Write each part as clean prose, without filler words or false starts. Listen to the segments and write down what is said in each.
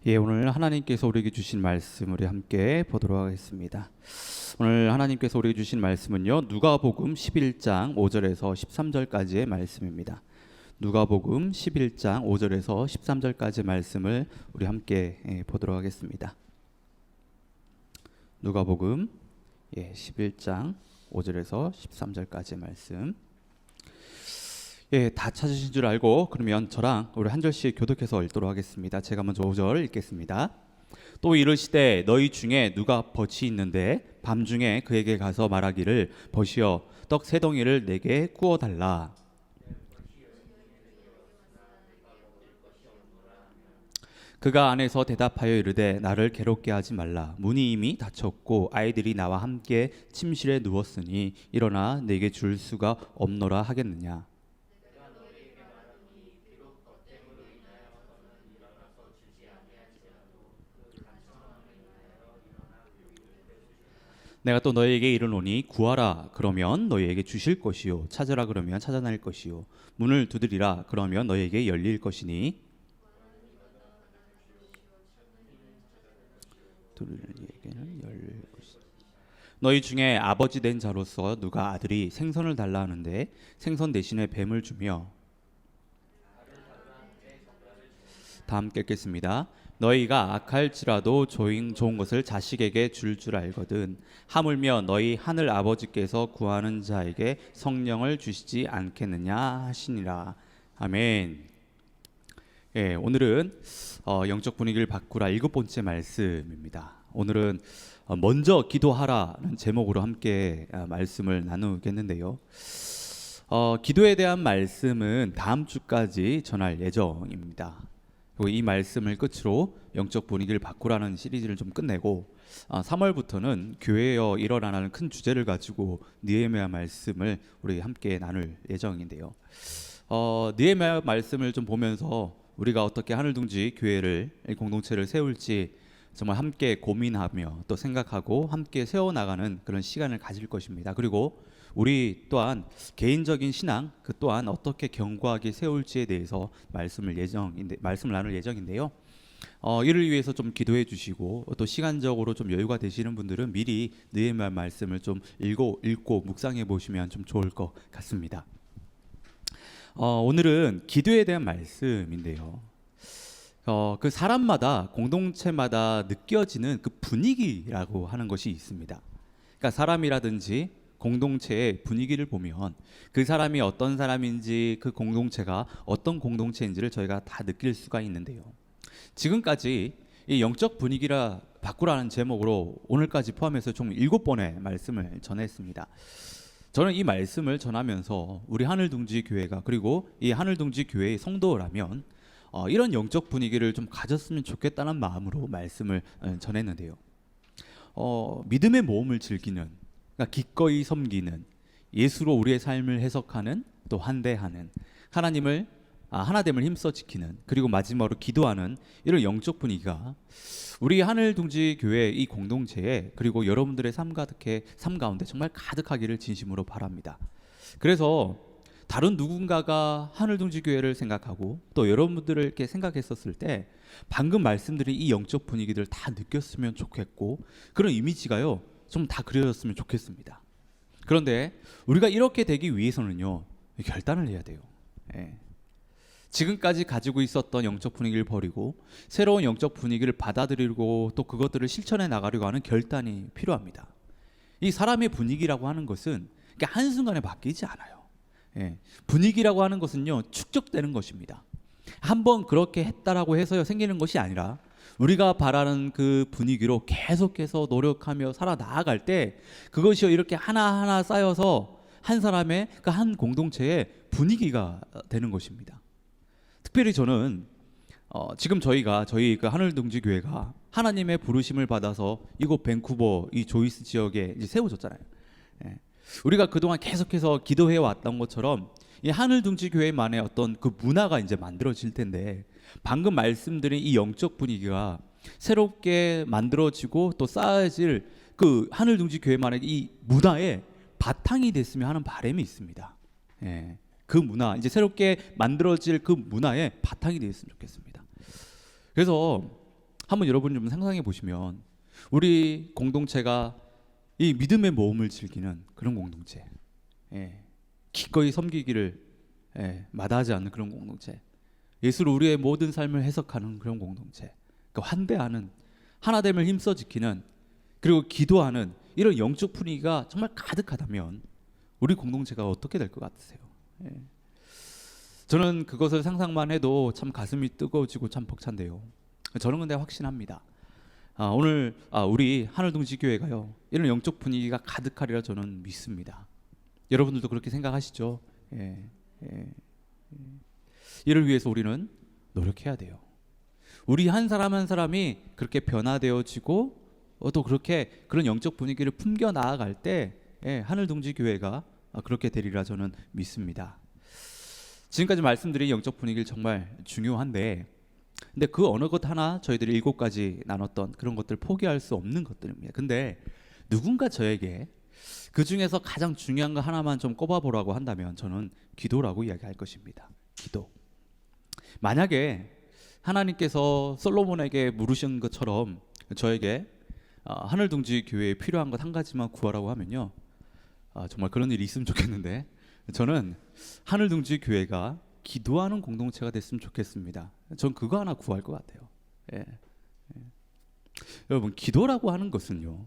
오늘 하나님께서 우리에게 주신 말씀 우리 함께 보도록 하겠습니다. 오늘 하나님께서 우리에게 주신 말씀은요, 누가복음 11장 5절에서 13절까지의 말씀입니다. 누가복음 11장 5절에서 13절까지 말씀을 우리 함께 보도록 하겠습니다. 누가복음 11장 5절에서 13절까지의 말씀. 다 찾으신 줄 알고 그러면 저랑 우리 한 절씩 교독해서 읽도록 하겠습니다. 제가 먼저 5절 읽겠습니다. 또 이르시되 너희 중에 누가 벗이 있는데 밤중에 그에게 가서 말하기를 벗이여 떡 세 덩이를 내게 구워 달라. 그가 안에서 대답하여 이르되 나를 괴롭게 하지 말라. 문이 이미 닫혔고 아이들이 나와 함께 침실에 누웠으니 일어나 내게 줄 수가 없노라 하겠느냐. 내가 또 너희에게 이르노니 구하라 그러면 너희에게 주실 것이요 찾으라 그러면 찾아낼 것이요 문을 두드리라 그러면 너희에게 열릴 것이니 두드리는 열릴 것이니 너희 중에 아버지 된 자로서 누가 아들이 생선을 달라 하는데 생선 대신에 뱀을 주며 다 함께 읽겠습니다. 너희가 악할지라도 좋은 것을 자식에게 줄 알거든 하물며 너희 하늘 아버지께서 구하는 자에게 성령을 주시지 않겠느냐 하시니라. 아멘. 오늘은 영적 분위기를 바꾸라 7번째 말씀입니다. 오늘은 먼저 기도하라는 제목으로 함께 말씀을 나누겠는데요. 기도에 대한 말씀은 다음 주까지 전할 예정입니다. 그리고 이 말씀을 끝으로 영적 분위기를 바꾸라는 시리즈를 좀 끝내고 3월부터는 교회여 일어나라는 큰 주제를 가지고 느헤미야 말씀을 우리 함께 나눌 예정인데요. 느헤미야 말씀을 좀 보면서 우리가 어떻게 하늘둥지 교회를 공동체를 세울지 정말 함께 고민하며 또 생각하고 함께 세워나가는 그런 시간을 가질 것입니다. 그리고 우리 또한 개인적인 신앙 그 또한 어떻게 견고하게 세울지에 대해서 말씀을 나눌 예정인데요. 이를 위해서 좀 기도해 주시고 또 시간적으로 좀 여유가 되시는 분들은 미리 느헤미야 말씀을 좀 읽고 묵상해 보시면 좀 좋을 것 같습니다. 오늘은 기도에 대한 말씀인데요. 그 사람마다 공동체마다 느껴지는 그 분위기라고 하는 것이 있습니다. 그러니까 사람이라든지 공동체의 분위기를 보면 그 사람이 어떤 사람인지 그 공동체가 어떤 공동체인지를 저희가 다 느낄 수가 있는데요. 지금까지 이 영적 분위기라 바꾸라는 제목으로 오늘까지 포함해서 총 7번의 말씀을 전했습니다. 저는 이 말씀을 전하면서 우리 하늘둥지 교회가 그리고 이 하늘둥지 교회의 성도라면 이런 영적 분위기를 좀 가졌으면 좋겠다는 마음으로 말씀을 전했는데요. 믿음의 모험을 즐기는 그러니까 기꺼이 섬기는 예수로 우리의 삶을 해석하는 또 환대하는 하나됨을 힘써 지키는 그리고 마지막으로 기도하는 이런 영적 분위기가 우리 하늘둥지 교회 이 공동체에 그리고 여러분들의 삶 가운데 정말 가득하기를 진심으로 바랍니다. 그래서 다른 누군가가 하늘둥지 교회를 생각하고 또 여러분들을 이렇게 생각했었을 때 방금 말씀드린 이 영적 분위기들을 다 느꼈으면 좋겠고 그런 이미지가요 좀 다 그려졌으면 좋겠습니다. 그런데 우리가 이렇게 되기 위해서는요 결단을 해야 돼요. 지금까지 가지고 있었던 영적 분위기를 버리고 새로운 영적 분위기를 받아들이고 또 그것들을 실천해 나가려고 하는 결단이 필요합니다. 이 사람의 분위기라고 하는 것은 한순간에 바뀌지 않아요. 분위기라고 하는 것은요 축적되는 것입니다. 한번 그렇게 했다라고 해서 생기는 것이 아니라 우리가 바라는 그 분위기로 계속해서 노력하며 살아나갈 때 그것이 이렇게 하나하나 쌓여서 한 사람의 그 한 공동체의 분위기가 되는 것입니다. 특별히 저는 지금 저희 그 하늘둥지 교회가 하나님의 부르심을 받아서 이곳 밴쿠버 이 조이스 지역에 이제 세워졌잖아요. 우리가 그동안 계속해서 기도해 왔던 것처럼 이 하늘둥지 교회만의 어떤 그 문화가 이제 만들어질 텐데 방금 말씀드린 이 영적 분위기가 새롭게 만들어지고 또 쌓아질 그 하늘둥지 교회만의 이 문화의 바탕이 됐으면 하는 바람이 있습니다. 그 문화 이제 새롭게 만들어질 그 문화의 바탕이 되었으면 좋겠습니다. 그래서 한번 여러분 좀 상상해 보시면 우리 공동체가 이 믿음의 모험을 즐기는 그런 공동체, 예, 기꺼이 섬기기를 마다하지 않는 그런 공동체, 예수로 우리의 모든 삶을 해석하는 그런 공동체, 그러니까 환대하는, 하나됨을 힘써 지키는, 그리고 기도하는 이런 영적 분위기가 정말 가득하다면 우리 공동체가 어떻게 될 것 같으세요? 예. 저는 그것을 상상만 해도 참 가슴이 뜨거워지고 참 벅찬데요. 저는 근데 확신합니다. 오늘 우리 하늘동지교회가요, 이런 영적 분위기가 가득하리라 저는 믿습니다. 여러분들도 그렇게 생각하시죠? 예, 예. 이를 위해서 우리는 노력해야 돼요. 우리 한 사람 한 사람이 그렇게 변화되어지고 또 그렇게 그런 영적 분위기를 품겨 나아갈 때 하늘동지교회가 그렇게 되리라 저는 믿습니다. 지금까지 말씀드린 영적 분위기를 정말 중요한데, 근데 그 어느 것 하나 저희들이 7가지 나눴던 그런 것들 포기할 수 없는 것들입니다. 근데 누군가 저에게 그 중에서 가장 중요한 거 하나만 좀 꼽아보라고 한다면 저는 기도라고 이야기할 것입니다. 기도. 만약에 하나님께서 솔로몬에게 물으신 것처럼 저에게 하늘동지 교회에 필요한 것 한 가지만 구하라고 하면요, 정말 그런 일이 있으면 좋겠는데, 저는 하늘동지 교회가 기도하는 공동체가 됐으면 좋겠습니다. 전 그거 하나 구할 것 같아요. 예. 여러분, 기도라고 하는 것은요,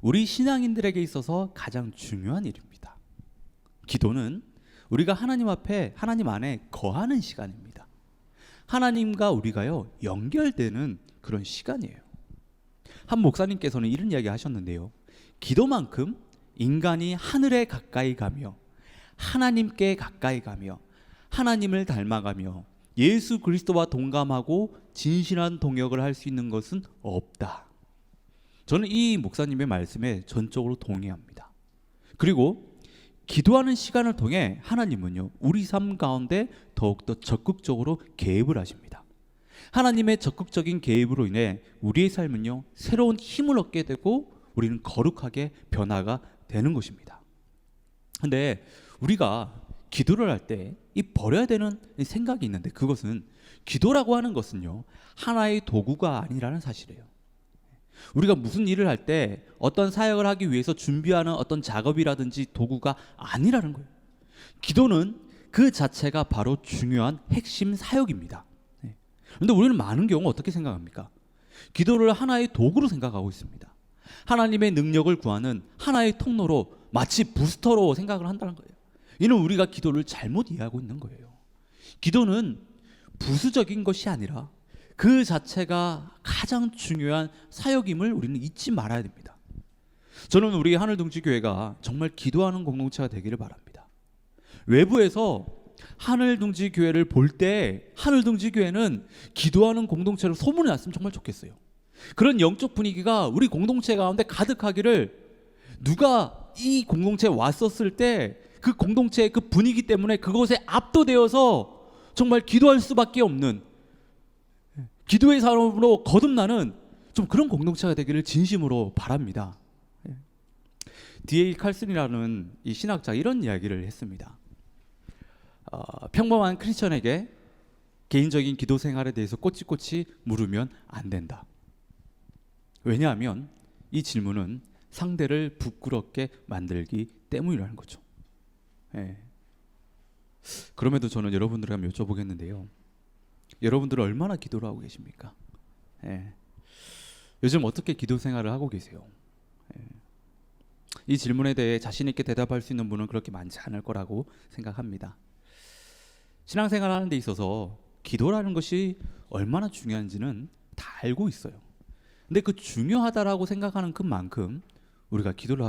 우리 신앙인들에게 있어서 가장 중요한 일입니다. 기도는 우리가 하나님 앞에, 하나님 안에 거하는 시간입니다. 하나님과 우리가요 연결되는 그런 시간이에요. 한 목사님께서는 이런 이야기 하셨는데요, 기도만큼 인간이 하늘에 가까이 가며 하나님께 가까이 가며 하나님을 닮아가며 예수 그리스도와 동감하고 진실한 동역을 할 수 있는 것은 없다. 저는 이 목사님의 말씀에 전적으로 동의합니다. 그리고 기도하는 시간을 통해 하나님은요, 우리 삶 가운데 더욱더 적극적으로 개입을 하십니다. 하나님의 적극적인 개입으로 인해 우리의 삶은요, 새로운 힘을 얻게 되고 우리는 거룩하게 변화가 되는 것입니다. 근데 우리가 기도를 할 때 이 버려야 되는 생각이 있는데, 그것은 기도라고 하는 것은요, 하나의 도구가 아니라는 사실이에요. 우리가 무슨 일을 할 때 어떤 사역을 하기 위해서 준비하는 어떤 작업이라든지 도구가 아니라는 거예요. 기도는 그 자체가 바로 중요한 핵심 사역입니다. 그런데 우리는 많은 경우 어떻게 생각합니까? 기도를 하나의 도구로 생각하고 있습니다. 하나님의 능력을 구하는 하나의 통로로, 마치 부스터로 생각을 한다는 거예요. 이는 우리가 기도를 잘못 이해하고 있는 거예요. 기도는 부수적인 것이 아니라 그 자체가 가장 중요한 사역임을 우리는 잊지 말아야 됩니다. 저는 우리 하늘동지교회가 정말 기도하는 공동체가 되기를 바랍니다. 외부에서 하늘동지교회를 볼 때 하늘동지교회는 기도하는 공동체로 소문이 났으면 정말 좋겠어요. 그런 영적 분위기가 우리 공동체 가운데 가득하기를, 누가 이 공동체에 왔었을 때 그 공동체의 그 분위기 때문에 그것에 압도되어서 정말 기도할 수밖에 없는, 기도의 사람으로 거듭나는 좀 그런 공동체가 되기를 진심으로 바랍니다. D.A. 칼슨이라는 이 신학자 이런 이야기를 했습니다. 평범한 크리스천에게 개인적인 기도 생활에 대해서 꼬치꼬치 물으면 안 된다. 왜냐하면 이 질문은 상대를 부끄럽게 만들기 때문이라는 거죠. 그럼에도 저는 여러분들에게 한번 여쭤보겠는데요, 여러분들은 얼마나 기도를 하고 계십니까? 요즘 어떻게 기도 생활을 하고 계세요? 이 질문에 대해 자신 있게 대답할 수 있는 분은 그렇게 많지 않을 거라고 생각합니다. 신앙생활 하는 데 있어서 기도라는 것이 얼마나 중요한지는 다 알고 있어요. 근데 그 중요하다라고 생각하는 그만큼 우리가 기도를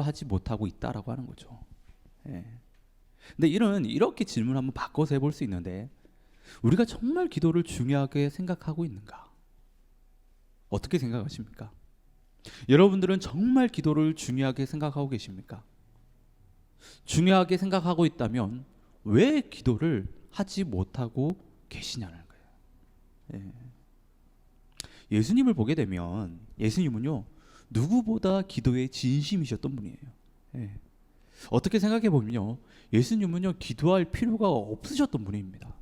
하지 못하고 있다라고 하는 거죠. 근데 이렇게 질문 한번 바꿔서 해볼 수 있는데, 우리가 정말 기도를 중요하게 생각하고 있는가? 어떻게 생각하십니까? 여러분들은 정말 기도를 중요하게 생각하고 계십니까? 중요하게 생각하고 있다면 왜 기도를 하지 못하고 계시냐는 거예요. 예수님을 보게 되면 예수님은요, 누구보다 기도에 진심이셨던 분이에요. 어떻게 생각해 보면요, 예수님은요, 기도할 필요가 없으셨던 분입니다.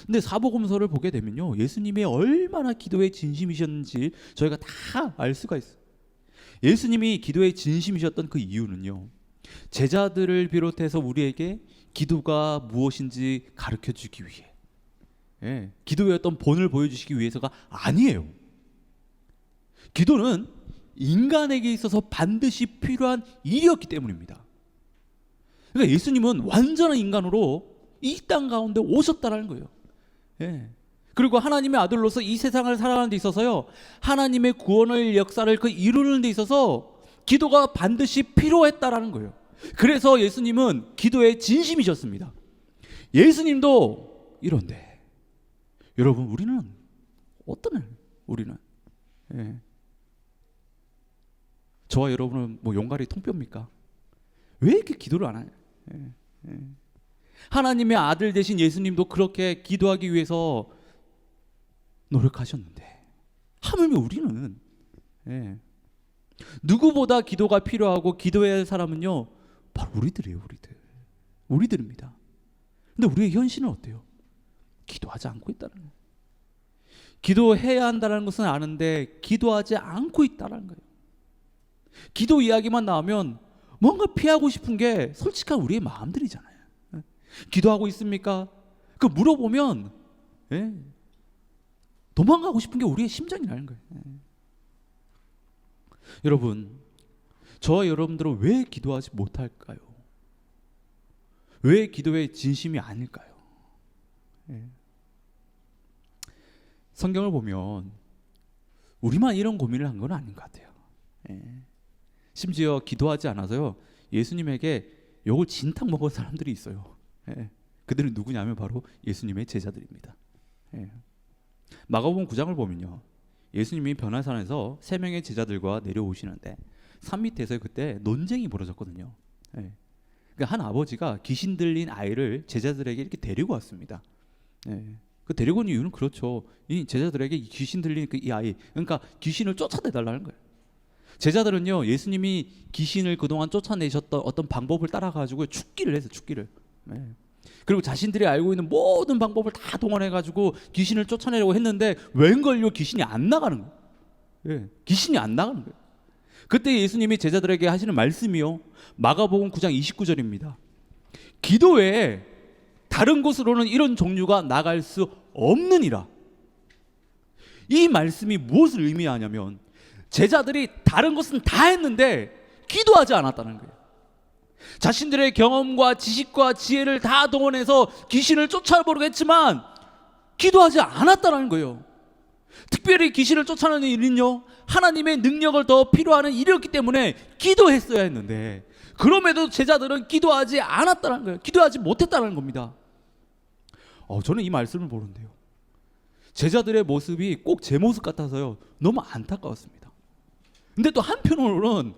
근데 사복음서를 보게 되면요, 예수님이 얼마나 기도에 진심이셨는지 저희가 다 알 수가 있어요. 예수님이 기도에 진심이셨던 그 이유는요, 제자들을 비롯해서 우리에게 기도가 무엇인지 가르쳐 주기 위해, 기도의 어떤 본을 보여주시기 위해서가 아니에요. 기도는 인간에게 있어서 반드시 필요한 일이었기 때문입니다. 그러니까 예수님은 완전한 인간으로 이 땅 가운데 오셨다는 거예요. 그리고 하나님의 아들로서 이 세상을 살아가는 데 있어서요, 하나님의 구원의 역사를 그 이루는 데 있어서 기도가 반드시 필요했다라는 거예요. 그래서 예수님은 기도에 진심이셨습니다. 예수님도 이런데 여러분, 우리는 어떠냐? 우리는 저와 여러분은 뭐 용가리 통뼈입니까? 왜 이렇게 기도를 안 하냐? 하나님의 아들 되신 예수님도 그렇게 기도하기 위해서 노력하셨는데, 하물며 우리는 누구보다 기도가 필요하고 기도해야 할 사람은요, 바로 우리들이에요. 우리들입니다. 근데 우리의 현실은 어때요? 기도하지 않고 있다는 거예요. 기도해야 한다는 것은 아는데 기도하지 않고 있다는 거예요. 기도 이야기만 나오면 뭔가 피하고 싶은 게 솔직한 우리의 마음들이잖아요. 기도하고 있습니까? 그 물어보면 도망가고 싶은 게 우리의 심정이라는 거예요. 여러분, 저와 여러분들은 왜 기도하지 못할까요? 왜 기도의 진심이 아닐까요? 성경을 보면 우리만 이런 고민을 한 건 아닌 것 같아요. 심지어 기도하지 않아서요, 예수님에게 욕을 진탕 먹은 사람들이 있어요. 그들은 누구냐면 바로 예수님의 제자들입니다. 마가복음 9장을 보면요, 예수님이 변화산에서 3명의 제자들과 내려오시는데 산 밑에서 그때 논쟁이 벌어졌거든요. 그러니까 한 아버지가 귀신 들린 아이를 제자들에게 이렇게 데리고 왔습니다. 그 데리고 온 이유는 그렇죠. 이 제자들에게 귀신 들린 이 아이, 그러니까 귀신을 쫓아내달라는 거예요. 제자들은요, 예수님이 귀신을 그동안 쫓아내셨던 어떤 방법을 따라가지고 죽기를 했어요. 죽기를. 그리고 자신들이 알고 있는 모든 방법을 다 동원해가지고 귀신을 쫓아내려고 했는데 웬걸요, 귀신이 안 나가는 거예요. 귀신이 안 나가는 거예요. 그때 예수님이 제자들에게 하시는 말씀이요, 마가복음 9장 29절입니다. 기도 외에 다른 곳으로는 이런 종류가 나갈 수 없느니라. 이 말씀이 무엇을 의미하냐면, 제자들이 다른 것은 다 했는데 기도하지 않았다는 거예요. 자신들의 경험과 지식과 지혜를 다 동원해서 귀신을 쫓아보려고 했지만 기도하지 않았다는 거예요. 특별히 귀신을 쫓아내는 일은요, 하나님의 능력을 더 필요하는 일이었기 때문에 기도했어야 했는데, 그럼에도 제자들은 기도하지 않았다는 거예요. 기도하지 못했다는 겁니다. 저는 이 말씀을 보는데요, 제자들의 모습이 꼭 제 모습 같아서요, 너무 안타까웠습니다. 근데 또 한편으로는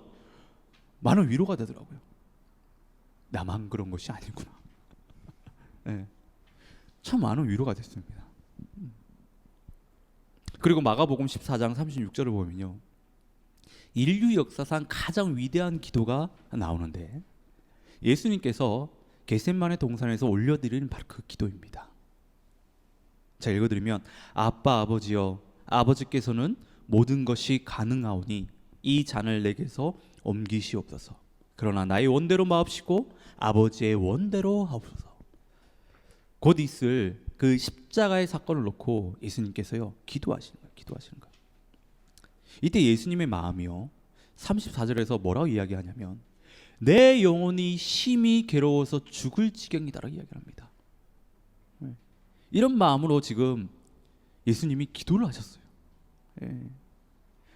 많은 위로가 되더라고요. 나만 그런 것이 아니구나. 참 많은 위로가 됐습니다. 그리고 마가복음 14장 36절을 보면요, 인류 역사상 가장 위대한 기도가 나오는데 예수님께서 겟세마네 동산에서 올려드리는 바로 그 기도입니다. 자, 읽어드리면, 아빠 아버지여, 아버지께서는 모든 것이 가능하오니 이 잔을 내게서 옮기시옵소서. 그러나 나의 원대로 마옵시고 아버지의 원대로 하옵소서. 곧 있을 그 십자가의 사건을 놓고 예수님께서요, 기도하시는 거예요. 이때 예수님의 마음이요, 34절에서 뭐라고 이야기하냐면, 내 영혼이 심히 괴로워서 죽을 지경이다라고 이야기합니다. 이런 마음으로 지금 예수님이 기도를 하셨어요.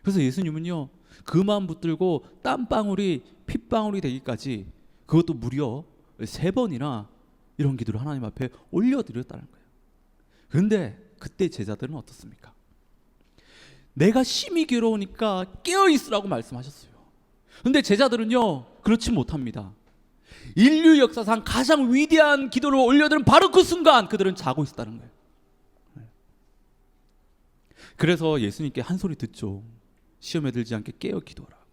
그래서 예수님은요, 그 마음 붙들고 땀방울이 핏방울이 되기까지, 그것도 무려 3번이나 이런 기도를 하나님 앞에 올려드렸다는 거예요. 그런데 그때 제자들은 어떻습니까? 내가 심히 괴로우니까 깨어있으라고 말씀하셨어요. 그런데 제자들은요, 그렇지 못합니다. 인류 역사상 가장 위대한 기도를 올려드린 바로 그 순간 그들은 자고 있었다는 거예요. 그래서 예수님께 한 소리 듣죠. 시험에 들지 않게 깨어 기도하라고.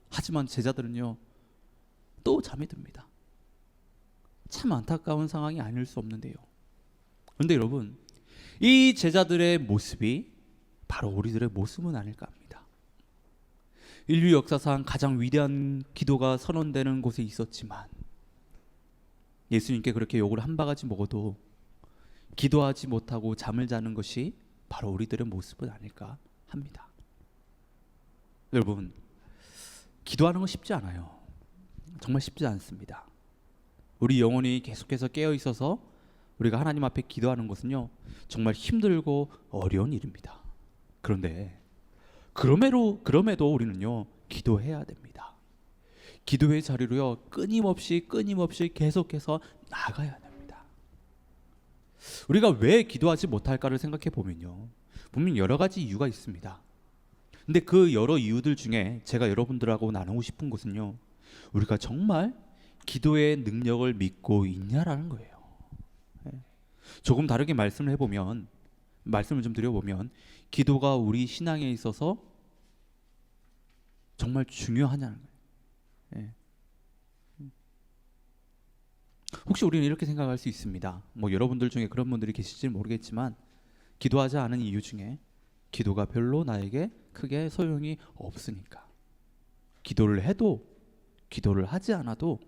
하지만 제자들은요, 또 잠이 듭니다. 참 안타까운 상황이 아닐 수 없는데요, 그런데 여러분, 이 제자들의 모습이 바로 우리들의 모습은 아닐까 합니다. 인류 역사상 가장 위대한 기도가 선언되는 곳에 있었지만 예수님께 그렇게 욕을 한 바가지 먹어도 기도하지 못하고 잠을 자는 것이 바로 우리들의 모습은 아닐까 합니다. 여러분, 기도하는 건 쉽지 않아요. 정말 쉽지 않습니다. 우리 영혼이 계속해서 깨어 있어서 우리가 하나님 앞에 기도하는 것은요, 정말 힘들고 어려운 일입니다. 그런데 그럼에도 우리는요, 기도해야 됩니다. 기도의 자리로요, 끊임없이 계속해서 나가야 됩니다. 우리가 왜 기도하지 못할까를 생각해 보면요, 분명 여러 가지 이유가 있습니다. 근데 그 여러 이유들 중에 제가 여러분들하고 나누고 싶은 것은요, 우리가 정말 기도의 능력을 믿고 있냐라는 거예요. 조금 다르게 말씀을 좀 드려보면, 기도가 우리 신앙에 있어서 정말 중요하냐는 거예요. 혹시 우리는 이렇게 생각할 수 있습니다. 여러분들 중에 그런 분들이 계실지 모르겠지만, 기도하지 않은 이유 중에 기도가 별로 나에게 크게 소용이 없으니까, 기도를 해도 기도를 하지 않아도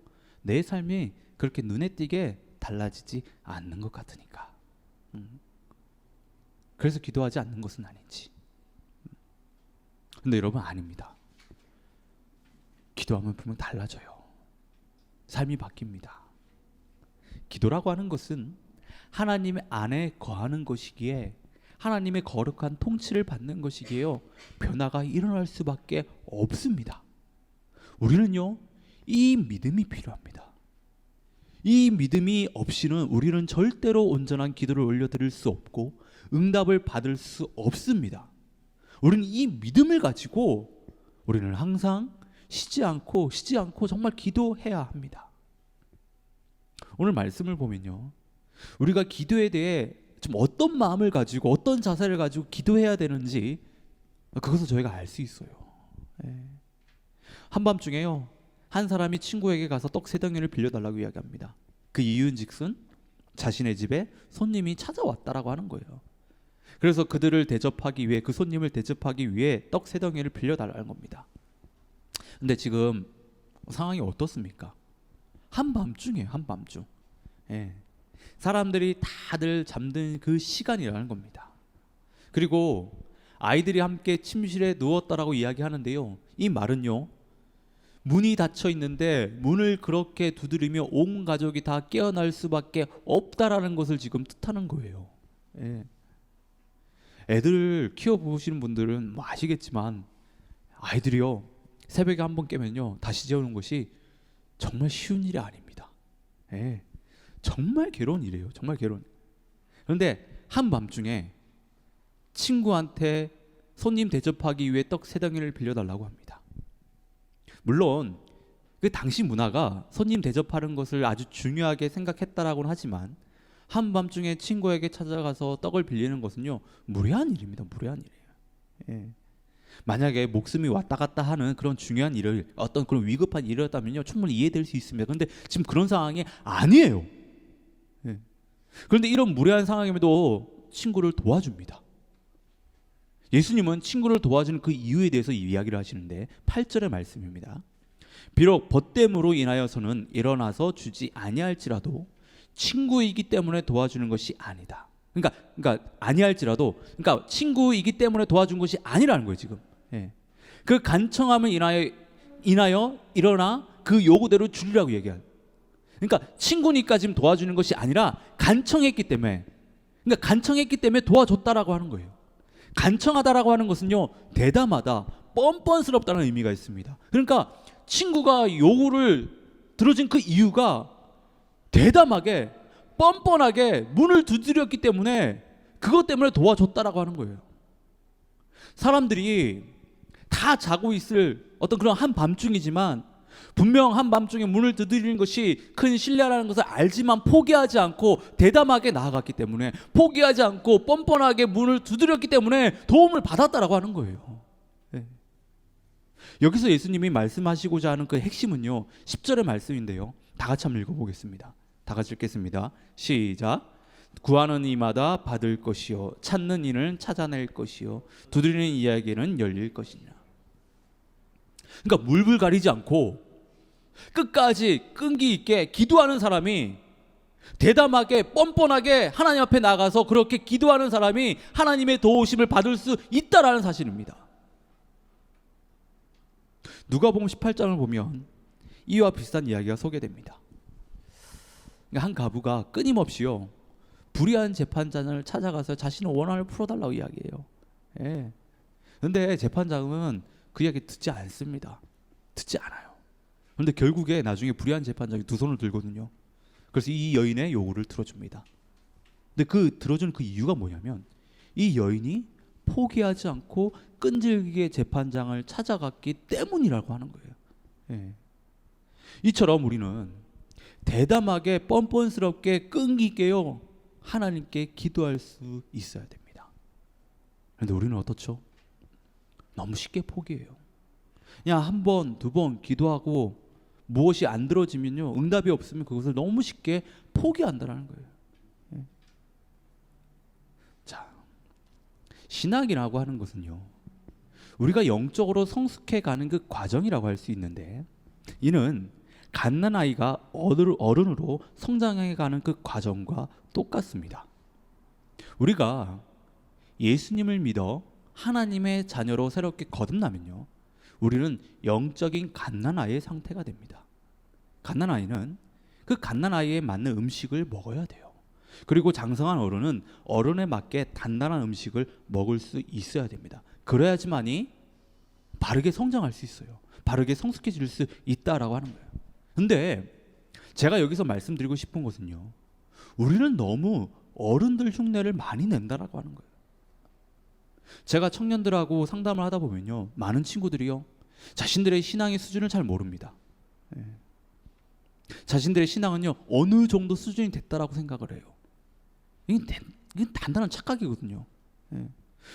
내 삶이 그렇게 눈에 띄게 달라지지 않는 것 같으니까, 그래서 기도하지 않는 것은 아닌지. 근데 여러분, 아닙니다. 기도하면 분명 달라져요. 삶이 바뀝니다. 기도라고 하는 것은 하나님 안에 거하는 것이기에, 하나님의 거룩한 통치를 받는 것이기에요, 변화가 일어날 수밖에 없습니다. 우리는요, 이 믿음이 필요합니다. 이 믿음이 없이는 우리는 절대로 온전한 기도를 올려드릴 수 없고 응답을 받을 수 없습니다. 우리는 이 믿음을 가지고 우리는 항상 쉬지 않고 정말 기도해야 합니다. 오늘 말씀을 보면요, 우리가 기도에 대해 좀 어떤 마음을 가지고 어떤 자세를 가지고 기도해야 되는지 그것을 저희가 알 수 있어요. 한밤중에요, 한 사람이 친구에게 가서 떡 3덩이를 빌려달라고 이야기합니다. 그 이유인즉슨 자신의 집에 손님이 찾아왔다라고 하는 거예요. 그래서 그들을 대접하기 위해, 그 손님을 대접하기 위해 떡 3덩이를 빌려달라는 겁니다. 근데 지금 상황이 어떻습니까? 한밤중이에요. 한밤중. 사람들이 다들 잠든 그 시간이라는 겁니다. 그리고 아이들이 함께 침실에 누웠다라고 이야기하는데요, 이 말은요, 문이 닫혀 있는데 문을 그렇게 두드리며 온 가족이 다 깨어날 수밖에 없다라는 것을 지금 뜻하는 거예요. 애들 키워보시는 분들은 아시겠지만, 아이들이요, 새벽에 한번 깨면요, 다시 재우는 것이 정말 쉬운 일이 아닙니다. 정말 괴로운 일이에요. 정말 괴로운. 그런데 한밤중에 친구한테 손님 대접하기 위해 떡 3덩이를 빌려달라고 합니다. 물론 그 당시 문화가 손님 대접하는 것을 아주 중요하게 생각했다라고는 하지만, 한밤중에 친구에게 찾아가서 떡을 빌리는 것은요, 무례한 일입니다. 무례한 일이에요. 만약에 목숨이 왔다 갔다 하는 그런 중요한 일을, 어떤 그런 위급한 일이었다면요, 충분히 이해될 수 있습니다. 그런데 지금 그런 상황이 아니에요. 그런데 이런 무례한 상황임에도 친구를 도와줍니다. 예수님은 친구를 도와주는 그 이유에 대해서 이야기를 하시는데, 8절의 말씀입니다. 비록 벗됨으로 인하여서는 일어나서 주지 아니할지라도 친구이기 때문에 도와주는 것이 아니다. 그러니까 아니할지라도, 그러니까 친구이기 때문에 도와준 것이 아니라는 거예요 지금. 그 간청함을 인하여 일어나 그 요구대로 주리라고 얘기해요. 그러니까 친구니까 지금 도와주는 것이 아니라 간청했기 때문에, 그러니까 간청했기 때문에 도와줬다라고 하는 거예요. 간청하다라고 하는 것은요, 대담하다, 뻔뻔스럽다는 의미가 있습니다. 그러니까 친구가 요구를 들어준 그 이유가 대담하게 뻔뻔하게 문을 두드렸기 때문에, 그것 때문에 도와줬다라고 하는 거예요. 사람들이 다 자고 있을 어떤 그런 한밤중이지만, 분명 한밤중에 문을 두드리는 것이 큰 신뢰라는 것을 알지만 포기하지 않고 대담하게 나아갔기 때문에, 포기하지 않고 뻔뻔하게 문을 두드렸기 때문에 도움을 받았다라고 하는 거예요. 여기서 예수님이 말씀하시고자 하는 그 핵심은요, 10절의 말씀인데요, 다 같이 한번 읽어보겠습니다. 다 같이 읽겠습니다. 시작. 구하는 이마다 받을 것이요 찾는 이는 찾아낼 것이요 두드리는 이에게는 열릴 것이냐. 그러니까 물불 가리지 않고 끝까지 끈기 있게 기도하는 사람이, 대담하게 뻔뻔하게 하나님 앞에 나가서 그렇게 기도하는 사람이 하나님의 도우심을 받을 수 있다라는 사실입니다. 누가복음 18장을 보면 이와 비슷한 이야기가 소개됩니다. 한 가부가 끊임없이요 불의한 재판장을 찾아가서 자신의 원한을 풀어달라고 이야기해요. 예. 근데 재판장은 그 이야기 듣지 않습니다. 듣지 않아요. 그런데 결국에 나중에 불의한 재판장이 두 손을 들거든요. 그래서 이 여인의 요구를 들어줍니다. 근데 그 들어준 그 이유가 뭐냐면 이 여인이 포기하지 않고 끈질기게 재판장을 찾아갔기 때문이라고 하는 거예요. 예. 이처럼 우리는 대담하게 뻔뻔스럽게 끈기 있게요 하나님께 기도할 수 있어야 됩니다. 그런데 우리는 어떻죠? 너무 쉽게 포기해요. 그냥 한 번, 두 번 기도하고 무엇이 안 들어지면요 응답이 없으면 그것을 너무 쉽게 포기한다는 거예요. 예. 자, 신앙이라고 하는 것은요 우리가 영적으로 성숙해 가는 그 과정이라고 할 수 있는데, 이는 갓난아이가 어른으로 성장해 가는 그 과정과 똑같습니다. 우리가 예수님을 믿어 하나님의 자녀로 새롭게 거듭나면요 우리는 영적인 갓난아이의 상태가 됩니다. 갓난아이는 그 갓난아이에 맞는 음식을 먹어야 돼요. 그리고 장성한 어른은 어른에 맞게 단단한 음식을 먹을 수 있어야 됩니다. 그래야지만이 바르게 성장할 수 있어요. 바르게 성숙해질 수 있다라고 하는 거예요. 근데 제가 여기서 말씀드리고 싶은 것은요 우리는 너무 어른들 흉내를 많이 낸다라고 하는 거예요. 제가 청년들하고 상담을 하다 보면요 많은 친구들이요 자신들의 신앙의 수준을 잘 모릅니다. 예. 자신들의 신앙은요 어느 정도 수준이 됐다라고 생각을 해요. 이게 단단한 착각이거든요. 예.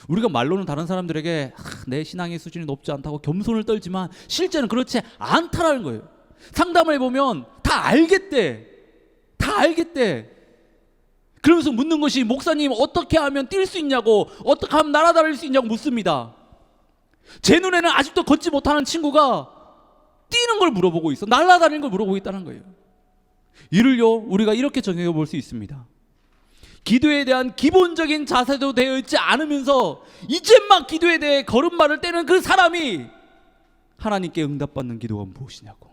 우리가 말로는 다른 사람들에게 내 신앙의 수준이 높지 않다고 겸손을 떨지만 실제는 그렇지 않다라는 거예요. 상담을 해보면 다 알겠대. 그러면서 묻는 것이 목사님 어떻게 하면 뛸 수 있냐고, 어떻게 하면 날아다닐 수 있냐고 묻습니다. 제 눈에는 아직도 걷지 못하는 친구가 뛰는 걸 물어보고 있어. 날아다니는 걸 물어보고 있다는 거예요. 이를요 우리가 이렇게 정의해 볼 수 있습니다. 기도에 대한 기본적인 자세도 되어 있지 않으면서 이제 막 기도에 대해 걸음마를 떼는 그 사람이 하나님께 응답받는 기도가 무엇이냐고,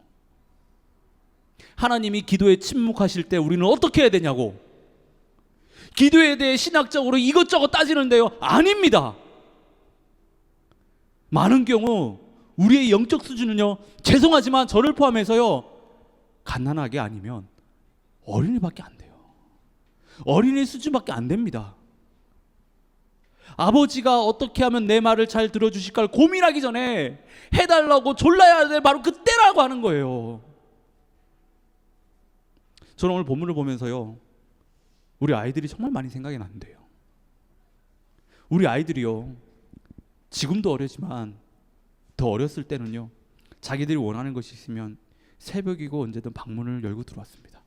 하나님이 기도에 침묵하실 때 우리는 어떻게 해야 되냐고, 기도에 대해 신학적으로 이것저것 따지는데요 아닙니다. 많은 경우 우리의 영적 수준은요 죄송하지만 저를 포함해서요 갓난아기 아니면 어린이밖에 안 돼요. 어린이 수준밖에 안 됩니다. 아버지가 어떻게 하면 내 말을 잘 들어주실까를 고민하기 전에 해달라고 졸라야 될 바로 그때라고 하는 거예요. 저는 오늘 본문을 보면서요 우리 아이들이 정말 많이 생각이 나는데요, 우리 아이들이요 지금도 어리지만 더 어렸을 때는요 자기들이 원하는 것이 있으면 새벽이고 언제든 방문을 열고 들어왔습니다.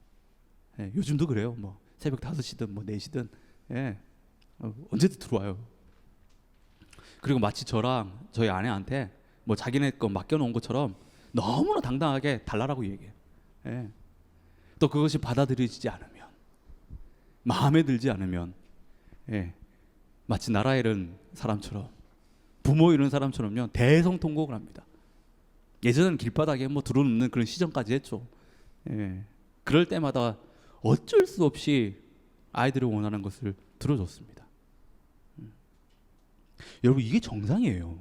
예, 요즘도 그래요. 뭐 새벽 5시든 뭐 4시든 예, 언제든 들어와요. 그리고 마치 저랑 저희 아내한테 뭐 자기네 거 맡겨놓은 것처럼 너무나 당당하게 달라라고 얘기해요. 예. 또 그것이 받아들여지지 않으면, 마음에 들지 않으면 예, 마치 나라 잃은 사람처럼, 부모 잃은 사람처럼요 대성통곡을 합니다. 예전에는 길바닥에 뭐 들어눕는 그런 시전까지 했죠. 예. 그럴 때마다 어쩔 수 없이 아이들이 원하는 것을 들어줬습니다. 여러분 이게 정상이에요.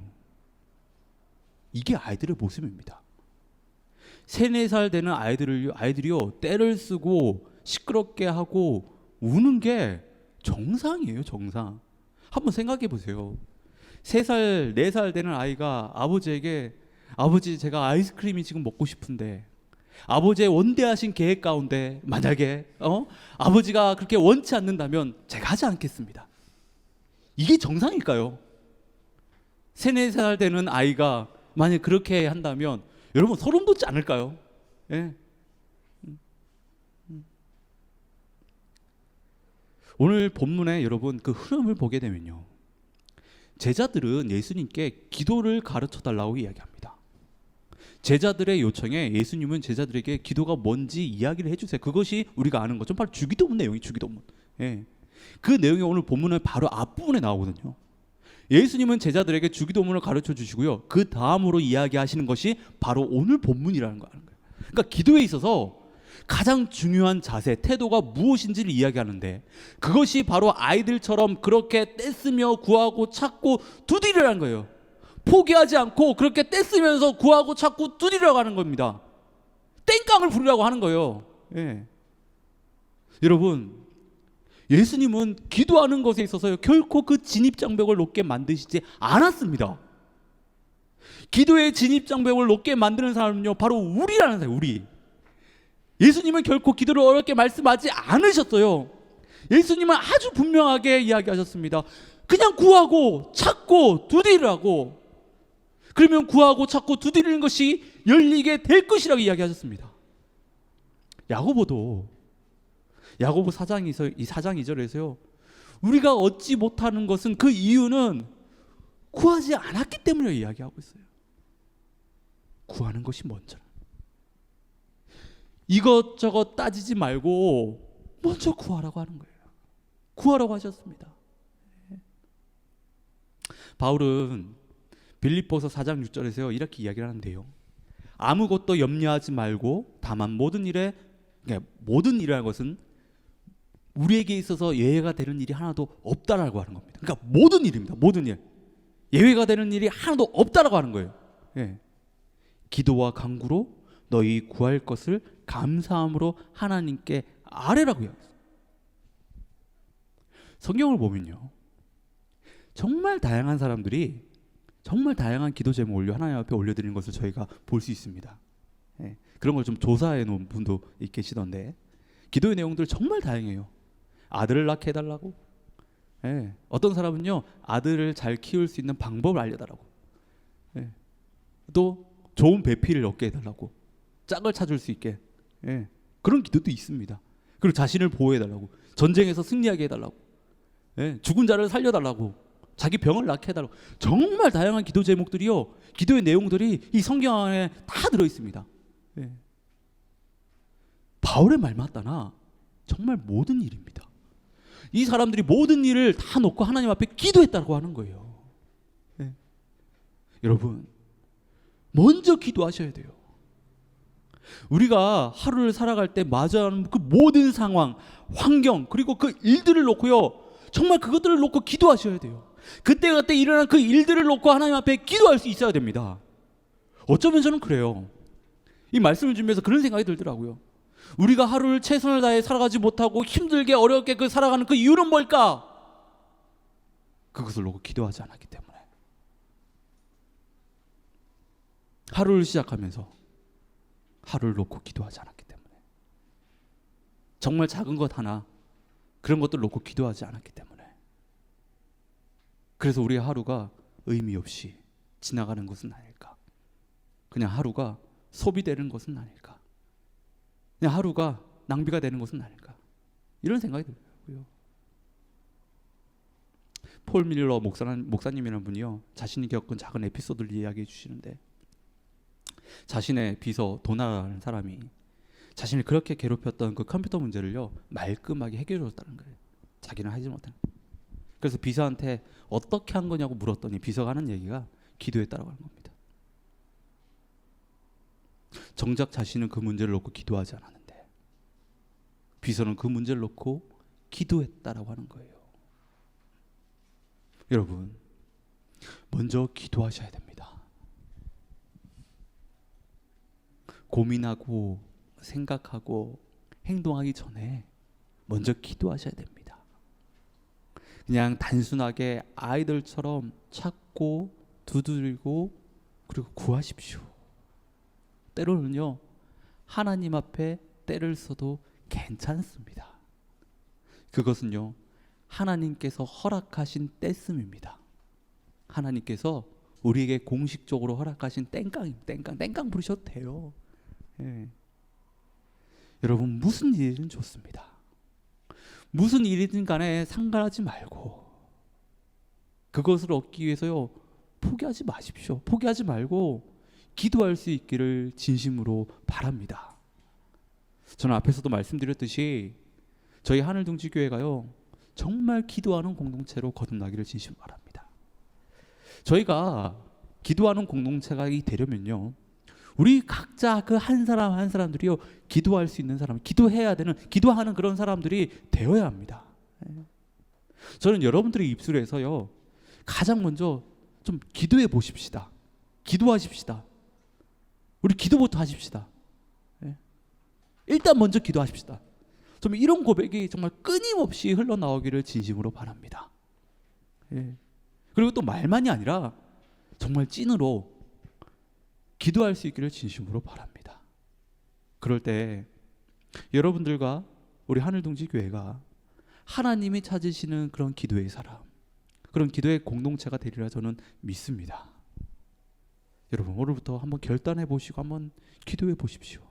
이게 아이들의 모습입니다. 3, 4살 되는 아이들이요 때를 쓰고 시끄럽게 하고 우는 게 정상이에요. 정상. 한번 생각해 보세요. 3살, 4살 되는 아이가 아버지에게 아버지 제가 아이스크림이 지금 먹고 싶은데, 아버지의 원대하신 계획 가운데 만약에 아버지가 그렇게 원치 않는다면 제가 하지 않겠습니다. 이게 정상일까요? 3, 4살 되는 아이가 만약 그렇게 한다면 여러분 소름 돋지 않을까요? 예. 오늘 본문에 여러분 그 흐름을 보게 되면요, 제자들은 예수님께 기도를 가르쳐 달라고 이야기합니다. 제자들의 요청에 예수님은 제자들에게 기도가 뭔지 이야기를 해주세요. 그것이 우리가 아는 거죠. 바로 주기도문 내용이 주기도문. 예. 그 내용이 오늘 본문의 바로 앞부분에 나오거든요. 예수님은 제자들에게 주기도문을 가르쳐 주시고요, 그 다음으로 이야기하시는 것이 바로 오늘 본문이라는 거예요. 그러니까 기도에 있어서 가장 중요한 자세, 태도가 무엇인지를 이야기하는데, 그것이 바로 아이들처럼 그렇게 떼쓰며 구하고 찾고 두드리라는 거예요. 포기하지 않고 그렇게 떼쓰면서 구하고 찾고 두드리라고 하는 겁니다. 땡깡을 부리라고 하는 거예요. 예. 여러분, 예수님은 기도하는 것에 있어서요, 결코 그 진입장벽을 높게 만드시지 않았습니다. 기도의 진입장벽을 높게 만드는 사람은요, 바로 우리라는 사람이에요. 우리. 예수님은 결코 기도를 어렵게 말씀하지 않으셨어요. 예수님은 아주 분명하게 이야기하셨습니다. 그냥 구하고 찾고 두드리라고. 그러면 구하고 찾고 두드리는 것이 열리게 될 것이라고 이야기하셨습니다. 야고보도 야고보 4장 2절에서요, 우리가 얻지 못하는 것은 그 이유는 구하지 않았기 때문에 이야기하고 있어요. 구하는 것이 먼저. 이것저것 따지지 말고 먼저 구하라고 하는 거예요. 구하라고 하셨습니다. 바울은 빌립보서 4장 6절에서 이렇게 이야기를 하는데요, 아무것도 염려하지 말고 다만 모든 일이라는 것은 우리에게 있어서 예외가 되는 일이 하나도 없다라고 하는 겁니다. 그러니까 모든 일입니다. 모든 일. 예외가 되는 일이 하나도 없다라고 하는 거예요. 예. 기도와 간구로 너희 구할 것을 감사함으로 하나님께 아뢰라고 이야기했어요. 성경을 보면요, 정말 다양한 사람들이 정말 다양한 기도 제목을 하나님 앞에 올려드리는 것을 저희가 볼 수 있습니다. 예. 그런 걸 좀 조사해 놓은 분도 계시던데, 기도의 내용들 정말 다양해요. 아들을 낳게 해달라고, 예. 어떤 사람은요, 아들을 잘 키울 수 있는 방법을 알려달라고, 예. 또 좋은 배필을 얻게 해달라고, 짝을 찾을 수 있게, 예. 그런 기도도 있습니다. 그리고 자신을 보호해달라고, 전쟁에서 승리하게 해달라고, 예. 죽은 자를 살려달라고, 자기 병을 낫게 해달라고. 정말 다양한 기도 제목들이요, 기도의 내용들이 이 성경 안에 다 들어있습니다. 예. 바울의 말 맞다나 정말 모든 일입니다. 이 사람들이 모든 일을 다 놓고 하나님 앞에 기도했다고 하는 거예요. 예. 여러분, 먼저 기도하셔야 돼요. 우리가 하루를 살아갈 때 마주하는 그 모든 상황, 환경, 그리고 그 일들을 놓고요, 정말 그것들을 놓고 기도하셔야 돼요. 그때그때 일어난 그 일들을 놓고 하나님 앞에 기도할 수 있어야 됩니다. 어쩌면 저는 그래요. 이 말씀을 주면서 그런 생각이 들더라고요. 우리가 하루를 최선을 다해 살아가지 못하고 힘들게 어렵게 살아가는 그 이유는 뭘까? 그것을 놓고 기도하지 않았기 때문에. 하루를 시작하면서 하루를 놓고 기도하지 않았기 때문에. 정말 작은 것 하나, 그런 것들을 놓고 기도하지 않았기 때문에. 그래서 우리의 하루가 의미 없이 지나가는 것은 아닐까? 그냥 하루가 소비되는 것은 아닐까? 그냥 하루가 낭비가 되는 것은 아닐까? 이런 생각이 들고요. 폴 밀러 목사님이라는 분이요, 자신이 겪은 작은 에피소드를 이야기해 주시는데, 자신의 비서 도나라는 사람이 자신을 그렇게 괴롭혔던 그 컴퓨터 문제를요, 말끔하게 해결해 줬다는 거예요. 자기는 하지 못한. 그래서 비서한테 어떻게 한 거냐고 물었더니 비서가 하는 얘기가 기도했다라고 하는 겁니다. 정작 자신은 그 문제를 놓고 기도하지 않았는데 비서는 그 문제를 놓고 기도했다라고 하는 거예요. 여러분, 먼저 기도하셔야 됩니다. 고민하고 생각하고 행동하기 전에 먼저 기도하셔야 됩니다. 그냥 단순하게 아이들처럼 찾고 두드리고 그리고 구하십시오. 때로는요, 하나님 앞에 때를 써도 괜찮습니다. 그것은요, 하나님께서 허락하신 떼씀입니다. 하나님께서 우리에게 공식적으로 허락하신 땡깡입니다. 땡깡 부르셔도 돼요. 예. 여러분, 무슨 일이든 좋습니다. 무슨 일이든 간에 상관하지 말고 그것을 얻기 위해서요 포기하지 마십시오. 포기하지 말고 기도할 수 있기를 진심으로 바랍니다. 저는 앞에서도 말씀드렸듯이 저희 하늘둥지교회가요 정말 기도하는 공동체로 거듭나기를 진심으로 바랍니다. 저희가 기도하는 공동체가 되려면요 우리 각자 그 한 사람 한 사람들이요 기도할 수 있는 사람, 기도해야 되는, 기도하는 그런 사람들이 되어야 합니다. 저는 여러분들의 입술에서요 가장 먼저 좀 기도해 보십시다. 기도하십시다. 우리 기도부터 하십시다. 일단 먼저 기도하십시다. 좀 이런 고백이 정말 끊임없이 흘러나오기를 진심으로 바랍니다. 그리고 또 말만이 아니라 정말 찐으로 기도할 수 있기를 진심으로 바랍니다. 그럴 때 여러분들과 우리 하늘둥지 교회가 하나님이 찾으시는 그런 기도의 사람, 그런 기도의 공동체가 되리라 저는 믿습니다. 여러분 오늘부터 한번 결단해 보시고 한번 기도해 보십시오.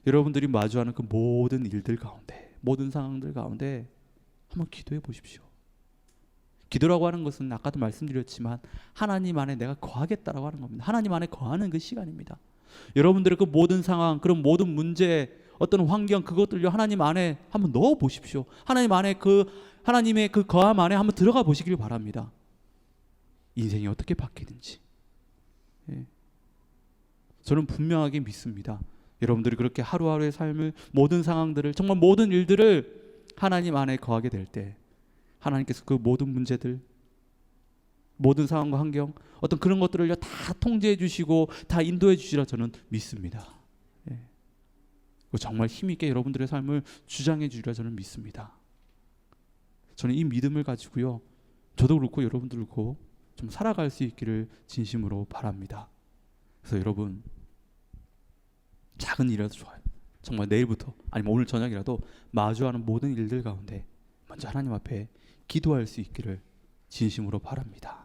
여러분들이 마주하는 그 모든 일들 가운데, 모든 상황들 가운데 한번 기도해 보십시오. 기도라고 하는 것은 아까도 말씀드렸지만 하나님 안에 내가 거하겠다라고 하는 겁니다. 하나님 안에 거하는 그 시간입니다. 여러분들의 그 모든 상황, 그런 모든 문제, 어떤 환경, 그것들요 하나님 안에 한번 넣어 보십시오. 하나님 안에 하나님의 그 거함 안에 한번 들어가 보시길 바랍니다. 인생이 어떻게 바뀌는지. 저는 분명하게 믿습니다. 여러분들이 그렇게 하루하루의 삶을, 모든 상황들을, 정말 모든 일들을 하나님 안에 거하게 될 때 하나님께서 그 모든 문제들, 모든 상황과 환경, 어떤 그런 것들을 다 통제해 주시고 다 인도해 주시라 저는 믿습니다. 정말 힘있게 여러분들의 삶을 주장해 주리라 저는 믿습니다. 저는 이 믿음을 가지고요 저도 그렇고 여러분도 그렇고 좀 살아갈 수 있기를 진심으로 바랍니다. 그래서 여러분 작은 일이라도 좋아요. 정말 내일부터 아니면 오늘 저녁이라도 마주하는 모든 일들 가운데 먼저 하나님 앞에 기도할 수 있기를 진심으로 바랍니다.